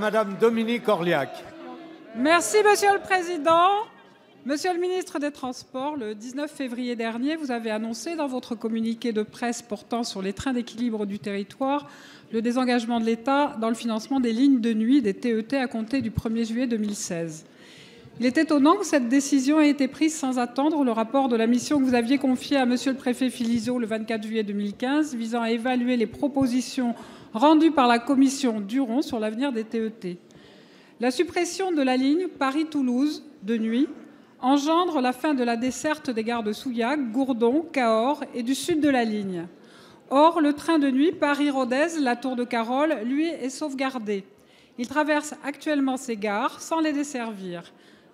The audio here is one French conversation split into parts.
Madame Dominique Orliac. Merci, Monsieur le Président. Monsieur le ministre des Transports, le 19 février dernier, vous avez annoncé dans votre communiqué de presse portant sur les trains d'équilibre du territoire le désengagement de l'État dans le financement des lignes de nuit des TET à compter du 1er juillet 2016. Il est étonnant que cette décision ait été prise sans attendre le rapport de la mission que vous aviez confiée à Monsieur le préfet Philizot le 24 juillet 2015 visant à évaluer les propositions rendues par la commission Duron sur l'avenir des TET. La suppression de la ligne Paris-Toulouse de nuit engendre la fin de la desserte des gares de Souillac, Gourdon, Cahors et du sud de la ligne. Or, le train de nuit Paris-Rodez, la Tour de Carol, lui, est sauvegardé. Il traverse actuellement ces gares sans les desservir.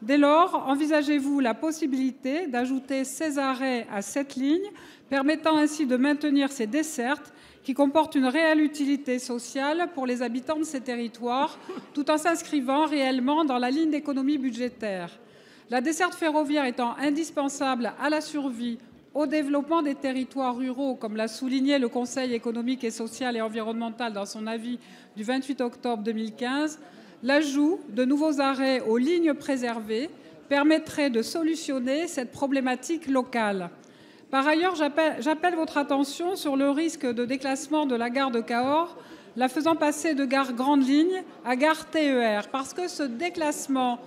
Dès lors, envisagez-vous la possibilité d'ajouter ces arrêts à cette ligne, permettant ainsi de maintenir ces dessertes qui comportent une réelle utilité sociale pour les habitants de ces territoires, tout en s'inscrivant réellement dans la ligne d'économie budgétaire. La desserte ferroviaire étant indispensable à la survie, au développement des territoires ruraux, comme l'a souligné le Conseil économique et social et environnemental dans son avis du 28 octobre 2015, l'ajout de nouveaux arrêts aux lignes préservées permettrait de solutionner cette problématique locale. Par ailleurs, j'appelle votre attention sur le risque de déclassement de la gare de Cahors, la faisant passer de gare grande ligne à gare TER, parce que ce déclassement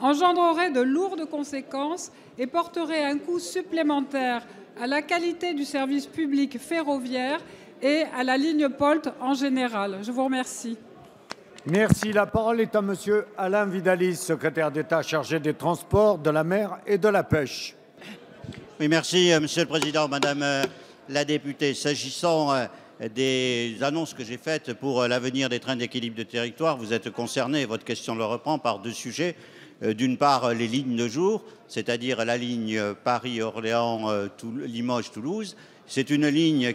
engendrerait de lourdes conséquences et porterait un coût supplémentaire à la qualité du service public ferroviaire et à la ligne POLT en général. Je vous remercie. Merci. La parole est à Monsieur Alain Vidalies, secrétaire d'État chargé des Transports, de la mer et de la pêche. Oui, merci, Monsieur le Président. Madame la députée, s'agissant des annonces que j'ai faites pour l'avenir des trains d'équilibre de territoire, vous êtes concerné, votre question le reprend, par deux sujets. D'une part, les lignes de jour, c'est-à-dire la ligne Paris-Orléans-Limoges-Toulouse. C'est une ligne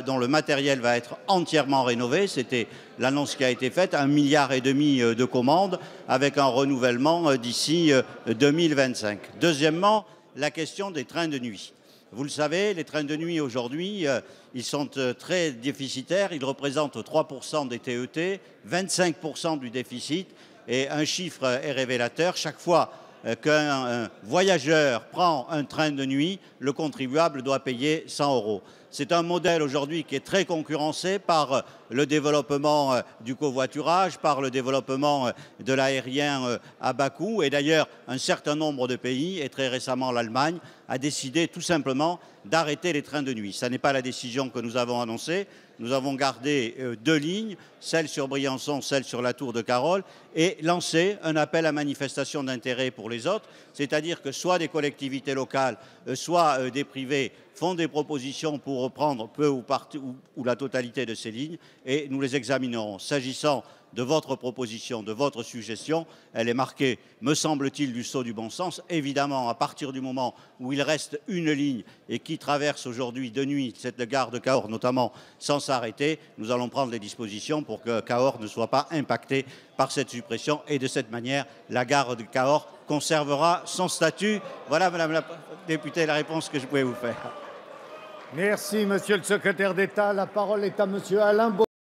dont le matériel va être entièrement rénové. C'était l'annonce qui a été faite, 1,5 milliard de commandes avec un renouvellement d'ici 2025. Deuxièmement, la question des trains de nuit. Vous le savez, les trains de nuit aujourd'hui, ils sont très déficitaires. Ils représentent 3% des TET, 25% du déficit. Et un chiffre est révélateur, chaque fois qu'un voyageur prend un train de nuit, le contribuable doit payer 100 €. C'est un modèle aujourd'hui qui est très concurrencé par le développement du covoiturage, par le développement de l'aérien à bas coût. Et d'ailleurs, un certain nombre de pays, et très récemment l'Allemagne, a décidé tout simplement d'arrêter les trains de nuit. Ce n'est pas la décision que nous avons annoncée. Nous avons gardé deux lignes, celle sur Briançon, celle sur la Tour de Carol, et lancé un appel à manifestation d'intérêt pour les autres, c'est-à-dire que soit des collectivités locales, soit des privés font des propositions pour reprendre peu ou partie ou la totalité de ces lignes, et nous les examinerons. S'agissant de votre proposition, de votre suggestion, elle est marquée, me semble-t-il, du sceau du bon sens. Évidemment, à partir du moment où il reste une ligne et qui traverse aujourd'hui de nuit cette gare de Cahors, notamment sans s'arrêter, nous allons prendre les dispositions pour que Cahors ne soit pas impacté par cette suppression. Et de cette manière, la gare de Cahors conservera son statut. Voilà, Madame la députée, la réponse que je pouvais vous faire. Merci, Monsieur le secrétaire d'État. La parole est à Monsieur Alain